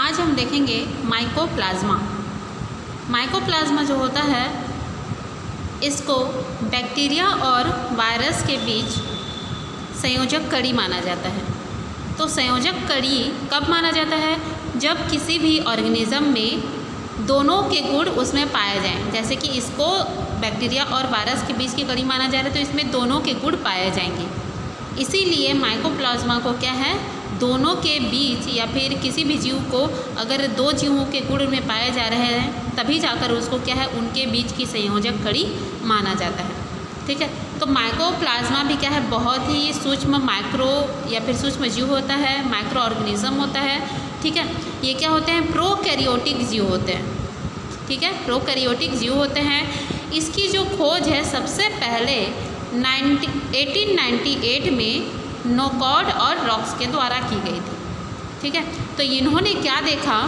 आज हम देखेंगे माइकोप्लाज्मा। माइकोप्लाज्मा जो होता है इसको बैक्टीरिया और वायरस के बीच संयोजक कड़ी माना जाता है। तो संयोजक कड़ी कब माना जाता है? जब किसी भी ऑर्गेनिज्म में दोनों के गुण उसमें पाए जाएं। जैसे कि इसको बैक्टीरिया और वायरस के बीच की कड़ी माना जा रहा है, तो इसमें दोनों के गुण पाए जाएंगे। इसीलिए माइकोप्लाज्मा को क्या है, दोनों के बीच या फिर किसी भी जीव को अगर दो जीवों के गुण में पाए जा रहे हैं तभी जाकर उसको क्या है, उनके बीच की संयोजक कड़ी माना जाता है। ठीक है, तो माइकोप्लाज्मा भी क्या है, बहुत ही सूक्ष्म माइक्रो या फिर सूक्ष्म जीव होता है, माइक्रो ऑर्गेनिज्म होता है। ठीक है, ये क्या होते हैं, प्रोकैरियोटिक जीव होते हैं। ठीक है, प्रोकैरियोटिक जीव होते हैं। इसकी जो खोज है सबसे पहले 1898 में नोकॉड और रॉक्स के द्वारा की गई थी। ठीक है, तो इन्होंने क्या देखा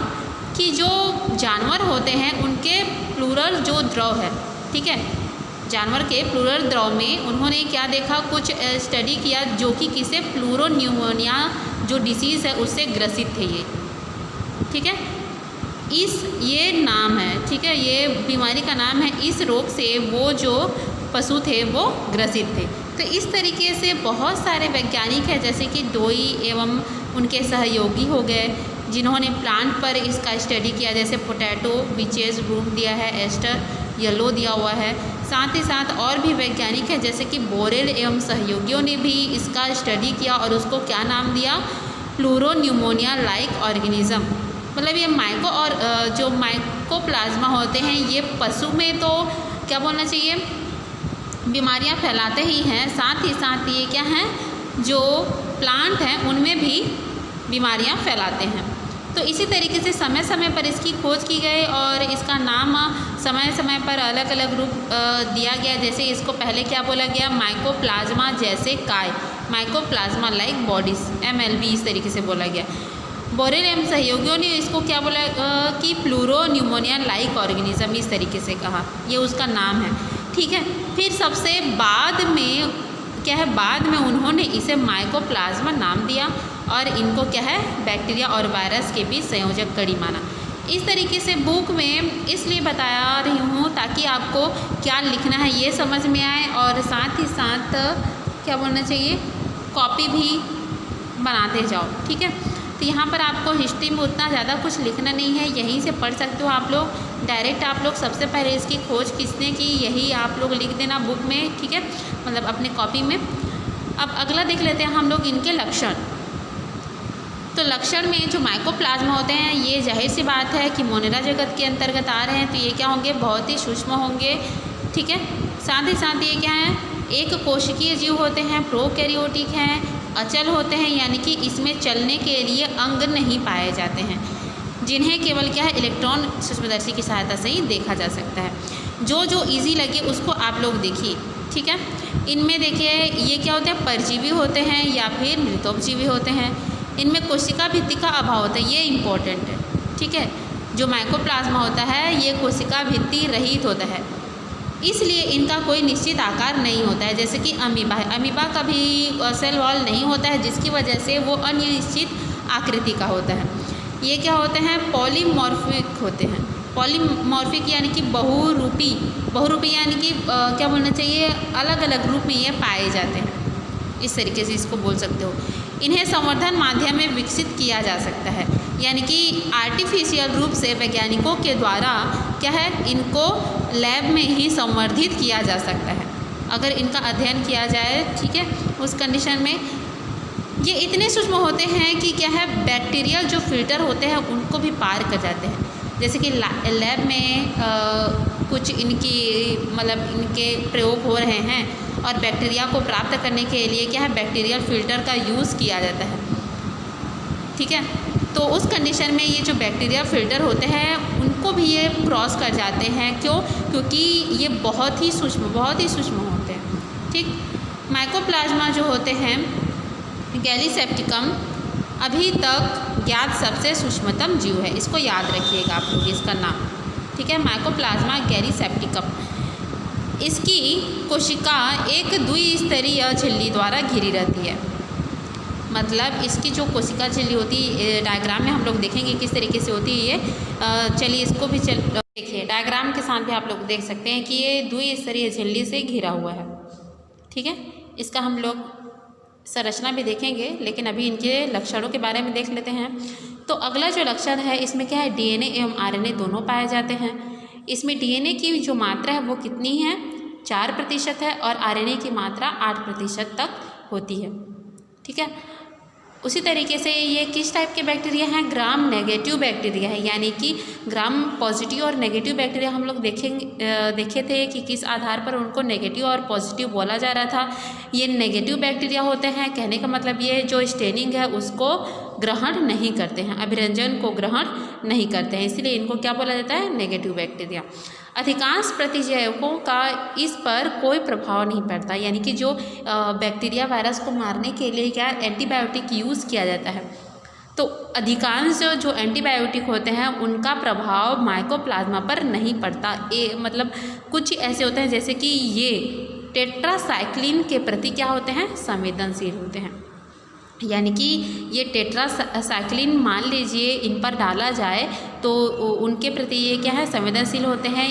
कि जो जानवर होते हैं उनके प्लूरल जो द्रव है, ठीक है, जानवर के प्लूरल द्रव में उन्होंने क्या देखा, कुछ स्टडी किया जो कि किसे प्लूरोन्यूमोनिया जो डिसीज़ है उससे ग्रसित थे ये। ठीक है, ये नाम है, ठीक है, ये बीमारी का नाम है। इस रोग से वो जो पशु थे वो ग्रसित थे। तो इस तरीके से बहुत सारे वैज्ञानिक हैं, जैसे कि डोई एवं उनके सहयोगी हो गए जिन्होंने प्लांट पर इसका स्टडी किया, जैसे पोटैटो विचेस ब्रूम दिया है, एस्टर येलो दिया हुआ है। साथ ही साथ और भी वैज्ञानिक हैं जैसे कि बोरेल एवं सहयोगियों ने भी इसका स्टडी किया और उसको क्या नाम दिया, प्लूरोन्यूमोनिया लाइक ऑर्गेनिज्म। मतलब ये जो माइकोप्लाज्मा होते हैं ये पशु में तो क्या बोलना चाहिए, बीमारियां फैलाते ही हैं, साथ ही साथ ये क्या हैं, जो प्लांट हैं उनमें भी बीमारियां फैलाते हैं। तो इसी तरीके से समय समय पर इसकी खोज की गई और इसका नाम समय समय पर अलग अलग रूप दिया गया। जैसे इसको पहले क्या बोला गया, माइकोप्लाज्मा जैसे काय, माइकोप्लाज्मा लाइक बॉडीज, MLB इस तरीके से बोला गया। बोरेल एवं सहयोगियों ने इसको क्या बोला कि प्लूरोन्यूमोनिया लाइक ऑर्गेनिज्म, इस तरीके से कहा, ये उसका नाम है। ठीक है, फिर सबसे बाद में क्या है, बाद में उन्होंने इसे माइकोप्लाज्मा नाम दिया और इनको क्या है, बैक्टीरिया और वायरस के बीच संयोजक कड़ी माना। इस तरीके से बुक में इसलिए बता रही हूँ ताकि आपको क्या लिखना है ये समझ में आए और साथ ही साथ क्या बोलना चाहिए, कॉपी भी बनाते जाओ। ठीक है, तो यहाँ पर आपको हिस्ट्री में उतना ज़्यादा कुछ लिखना नहीं है, यहीं से पढ़ सकते हो आप लोग डायरेक्ट। आप लोग सबसे पहले इसकी खोज किसने की यही आप लोग लिख देना बुक में, ठीक है, मतलब अपने कॉपी में। अब अगला देख लेते हैं हम लोग इनके लक्षण। तो लक्षण में जो माइकोप्लाज्मा होते हैं ये जाहिर सी बात है कि मोनेरा जगत के अंतर्गत आ रहे हैं, तो ये क्या होंगे, बहुत ही सूक्ष्म होंगे। ठीक है, साथ ही साथ ये क्या है, एक कोशिकीय जीव होते हैं, प्रोकैरियोटिक हैं, अचल होते हैं, यानी कि इसमें चलने के लिए अंग नहीं पाए जाते हैं, जिन्हें केवल क्या है, इलेक्ट्रॉन सूक्ष्मदर्शी की सहायता से ही देखा जा सकता है। जो इजी लगे उसको आप लोग देखिए। ठीक है, इनमें देखिए ये क्या होते हैं, परजीवी होते हैं या फिर मृतोपजीवी होते हैं। इनमें कोशिका भित्ति का अभाव होता है, ये इम्पोर्टेंट है। ठीक है, जो माइकोप्लाज्मा होता है ये कोशिका भित्ति रहित होता है, इसलिए इनका कोई निश्चित आकार नहीं होता है। जैसे कि अमीबा है, अमीबा का भी सेल वॉल नहीं होता है, जिसकी वजह से वो अनिश्चित आकृति का होता है। ये क्या होते हैं, पॉलीमॉर्फिक होते हैं। पॉलीमॉर्फिक यानी कि बहुरूपी यानी कि क्या बोलना चाहिए, अलग अलग रूप में ये पाए जाते हैं, इस तरीके से इसको बोल सकते हो। इन्हें संवर्धन माध्यम में विकसित किया जा सकता है, यानी कि आर्टिफिशियल रूप से वैज्ञानिकों के द्वारा क्या है, इनको लैब में ही संवर्धित किया जा सकता है अगर इनका अध्ययन किया जाए। ठीक है, उस कंडीशन में ये इतने सूक्ष्म होते हैं कि क्या है, बैक्टीरियल जो फिल्टर होते हैं उनको भी पार कर जाते हैं। जैसे कि लैब में कुछ इनके प्रयोग हो रहे हैं और बैक्टीरिया को प्राप्त करने के लिए क्या है, बैक्टीरियल फिल्टर का यूज़ किया जाता है। ठीक है, तो उस कंडीशन में ये जो बैक्टीरिया फिल्टर होते हैं उनको भी ये क्रॉस कर जाते हैं। क्यों? क्योंकि ये बहुत ही सूक्ष्म होते हैं। ठीक, माइकोप्लाज्मा जो होते हैं गैलीसेप्टिकम अभी तक ज्ञात सबसे सूक्ष्मतम जीव है, इसको याद रखिएगा आप लोग इसका नाम। ठीक है, माइकोप्लाज्मा गैलीसेप्टिकम। इसकी कोशिका एक द्विस्तरीय झिल्ली द्वारा घिरी रहती है, मतलब इसकी जो कोशिका झिल्ली होती है, डायग्राम में हम लोग देखेंगे किस तरीके से होती है ये। चलिए इसको भी देखिए, डायग्राम के साथ भी आप लोग देख सकते हैं कि ये द्विस्तरीय झिल्ली से घिरा हुआ है। ठीक है, इसका हम लोग संरचना भी देखेंगे, लेकिन अभी इनके लक्षणों के बारे में देख लेते हैं। तो अगला जो लक्षण है इसमें क्या है, डीएनए एवं आरएनए दोनों पाए जाते हैं। इसमें डीएनए की जो मात्रा है वो कितनी है, 4% है, और आरएनए की मात्रा 8% तक होती है। ठीक है, उसी तरीके से ये किस टाइप के बैक्टीरिया हैं, ग्राम नेगेटिव बैक्टीरिया है, यानी कि ग्राम पॉजिटिव और नेगेटिव बैक्टीरिया हम लोग देखे थे कि किस आधार पर उनको नेगेटिव और पॉजिटिव बोला जा रहा था। ये नेगेटिव बैक्टीरिया होते हैं, कहने का मतलब ये जो स्टेनिंग है उसको ग्रहण नहीं करते हैं, अभिरंजन को ग्रहण नहीं करते हैं, इसलिए इनको क्या बोला जाता है, नेगेटिव बैक्टीरिया। अधिकांश प्रतिजैविकों का इस पर कोई प्रभाव नहीं पड़ता, यानी कि जो बैक्टीरिया वायरस को मारने के लिए क्या एंटीबायोटिक यूज़ किया जाता है, तो अधिकांश जो एंटीबायोटिक होते हैं उनका प्रभाव माइकोप्लाज्मा पर नहीं पड़ता। मतलब कुछ ऐसे होते हैं जैसे कि ये टेट्रासाइक्लिन के प्रति क्या होते हैं, संवेदनशील होते हैं, यानी कि ये टेट्रासाइक्लिन मान लीजिए इन पर डाला जाए तो उनके प्रति ये क्या है, संवेदनशील होते हैं।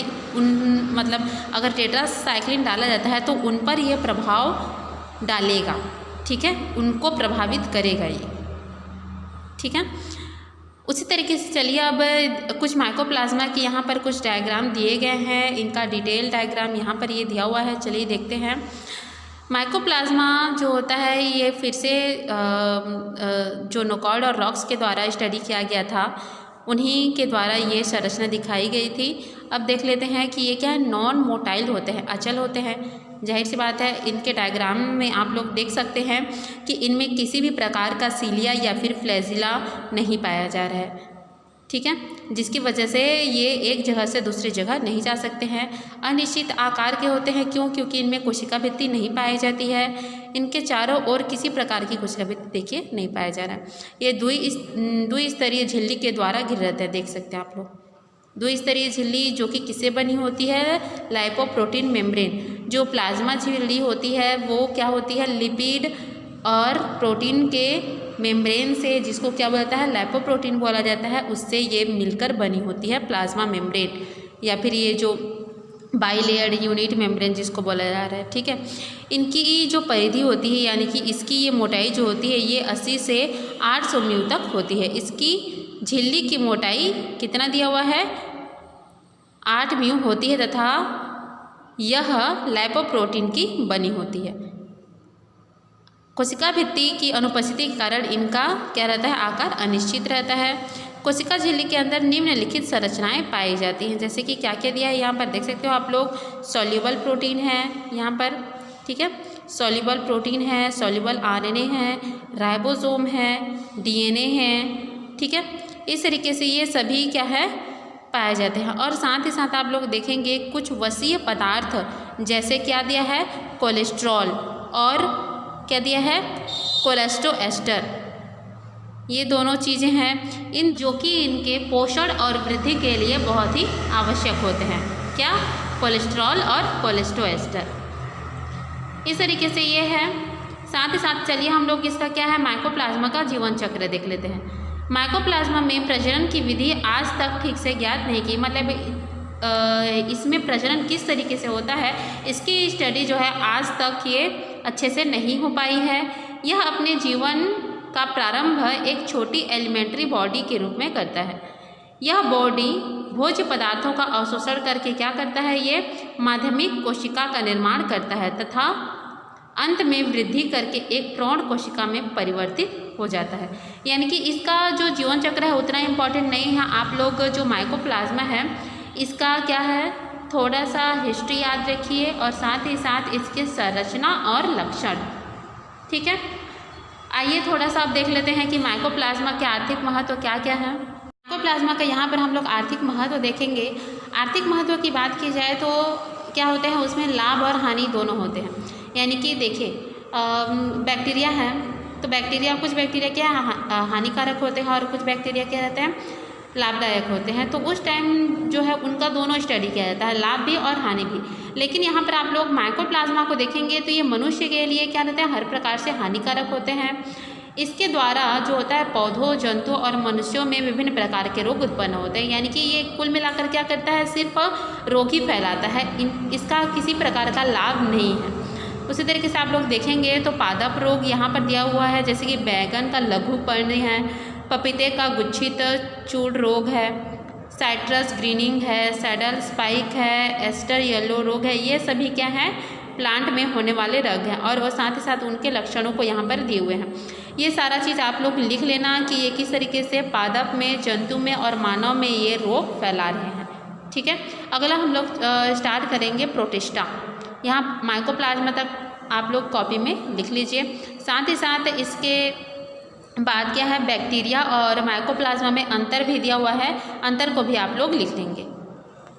मतलब अगर टेट्रासाइक्लिन डाला जाता है तो उन पर ये प्रभाव डालेगा। ठीक है, उनको प्रभावित करेगा ये। ठीक है, उसी तरीके से चलिए अब कुछ माइकोप्लाज्मा की यहाँ पर कुछ डायग्राम दिए गए हैं, इनका डिटेल डायग्राम यहाँ पर ये दिया हुआ है। चलिए देखते हैं। माइकोप्लाज्मा जो होता है ये फिर से जो नोकॉर्ड और रॉक्स के द्वारा स्टडी किया गया था, उन्हीं के द्वारा ये संरचना दिखाई गई थी। अब देख लेते हैं कि ये क्या है, नॉन मोटाइल होते हैं, अचल होते हैं। जाहिर सी बात है, इनके डायग्राम में आप लोग देख सकते हैं कि इनमें किसी भी प्रकार का सीलिया या फिर फ्लैजिला नहीं पाया जा रहा है। ठीक है, जिसकी वजह से ये एक जगह से दूसरी जगह नहीं जा सकते हैं। अनिश्चित आकार के होते हैं, क्यों, क्योंकि इनमें कोशिका भित्ति नहीं पाई जाती है। इनके चारों ओर किसी प्रकार की कोशिका भित्ति देखिए नहीं पाया जा रहा है। ये द्विस्तरीय झिल्ली के द्वारा घिर रहता है, देख सकते हैं आप लोग। द्विस्तरीय झिल्ली जो कि किससे बनी होती है, लाइपोप्रोटीन मेम्ब्रेन। जो प्लाज्मा झिल्ली होती है वो क्या होती है, लिपिड और प्रोटीन के मेम्ब्रेन से, जिसको क्या बोलता है, लाइपोप्रोटीन बोला जाता है, उससे ये मिलकर बनी होती है प्लाज्मा मेम्ब्रेन, या फिर ये जो बाइलेयर्ड यूनिट मेम्ब्रेन जिसको बोला जा रहा है। ठीक है, इनकी जो परिधि होती है, यानी कि इसकी ये मोटाई जो होती है ये 80 से 800 म्यू तक होती है। इसकी झिल्ली की मोटाई कितना दिया हुआ है, 8 म्यू होती है, तथा यह लाइपोप्रोटीन की बनी होती है। कोशिका भित्ति की अनुपस्थिति के कारण इनका क्या रहता है, आकार अनिश्चित रहता है। कोशिका झिल्ली के अंदर निम्नलिखित संरचनाएं पाई जाती हैं, जैसे कि क्या क्या दिया है यहाँ पर देख सकते हो आप लोग। सॉल्युबल प्रोटीन है यहाँ पर, ठीक है, सॉल्युबल प्रोटीन है, सॉल्युबल आरएनए है, राइबोसोम है, डीएनए है। ठीक है, इस तरीके से ये सभी क्या है, पाए जाते हैं। और साथ ही साथ आप लोग देखेंगे कुछ वसीय पदार्थ, जैसे क्या दिया है, कोलेस्ट्रॉल, और क्या दिया है, कोलेस्टोएस्टर। ये दोनों चीज़ें हैं इन जो कि इनके पोषण और वृद्धि के लिए बहुत ही आवश्यक होते हैं। क्या, कोलेस्ट्रॉल और कोलेस्टोएस्टर। इस तरीके से ये है। साथ ही साथ चलिए हम लोग इसका क्या है, माइकोप्लाज्मा का जीवन चक्र देख लेते हैं। माइकोप्लाज्मा में प्रजनन की विधि आज तक ठीक से ज्ञात नहीं की, मतलब इसमें प्रजनन किस तरीके से होता है इसकी स्टडी जो है आज तक ये अच्छे से नहीं हो पाई है। यह अपने जीवन का प्रारंभ एक छोटी एलिमेंट्री बॉडी के रूप में करता है। यह बॉडी भोज्य पदार्थों का अवशोषण करके क्या करता है, ये माध्यमिक कोशिका का निर्माण करता है तथा अंत में वृद्धि करके एक प्रौढ़ कोशिका में परिवर्तित हो जाता है। यानी कि इसका जो जीवन चक्र है उतना इम्पॉर्टेंट नहीं है। आप लोग जो माइकोप्लाज्मा है इसका क्या है, थोड़ा सा हिस्ट्री याद रखिए और साथ ही साथ इसके संरचना और लक्षण। ठीक है, आइए थोड़ा सा अब देख लेते हैं कि माइकोप्लाज्मा के आर्थिक महत्व क्या क्या है। माइकोप्लाज्मा का यहाँ पर हम लोग आर्थिक महत्व देखेंगे। आर्थिक महत्व की बात की जाए तो क्या होते हैं, उसमें लाभ और हानि दोनों होते हैं। यानी कि देखिए बैक्टीरिया है तो बैक्टीरिया, कुछ बैक्टीरिया क्या हानिकारक होते हैं और कुछ बैक्टीरिया क्या रहते हैं, लाभदायक होते हैं। तो उस टाइम जो है उनका दोनों स्टडी किया जाता है, लाभ भी और हानि भी। लेकिन यहाँ पर आप लोग माइकोप्लाज्मा को देखेंगे तो ये मनुष्य के लिए क्या रहते हैं, हर प्रकार से हानिकारक होते हैं। इसके द्वारा जो होता है पौधों, जंतु और मनुष्यों में विभिन्न प्रकार के रोग उत्पन्न होते हैं। यानी कि ये कुल मिलाकर क्या करता है, सिर्फ रोग ही फैलाता है, इसका किसी प्रकार का लाभ नहीं है। उसी तरीके से आप लोग देखेंगे तो पादप रोग यहाँ पर दिया हुआ है, जैसे कि बैगन का लघु पर्ण है, पपीते का गुच्छित चूड़ रोग है, साइट्रस ग्रीनिंग है, सैडल स्पाइक है, एस्टर येलो रोग है। ये सभी क्या है, प्लांट में होने वाले रोग हैं और साथ ही साथ उनके लक्षणों को यहाँ पर दिए हुए हैं। ये सारा चीज़ आप लोग लिख लेना कि ये किस तरीके से पादप में, जंतु में और मानव में ये रोग फैला रहे हैं। ठीक है, अगला हम लोग स्टार्ट करेंगे प्रोटिस्टा। यहाँ माइकोप्लाज्मा तक आप लोग कॉपी में लिख लीजिए। साथ ही साथ इसके बाद क्या है, बैक्टीरिया और माइकोप्लाज्मा में अंतर भी दिया हुआ है, अंतर को भी आप लोग लिख लेंगे।